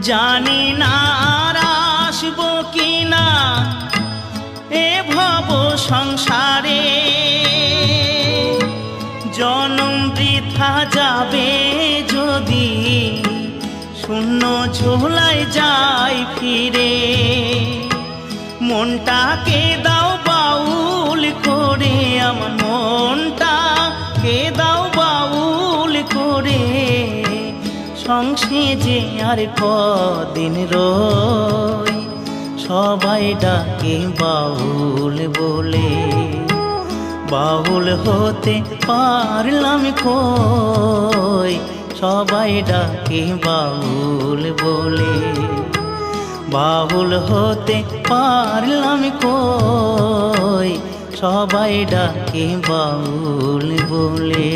জানি না আর আসবো কিনা এ ভব সংসারে, জনম বৃথা যাবে যদি শূন্য ঝোলায় যাই ফিরে। মনটাকে দাও বাউল করে, আমার মনটাকে দাও বাউল করে, সংসেজে আর কদিন রই, সবাই ডাকে বাউল বলে। বাউল হতে পারলাম কই, সবাই ডাকে বাউল বলে। বাউল হতে পারলাম কই, সবাই ডাকে বাউল বলে।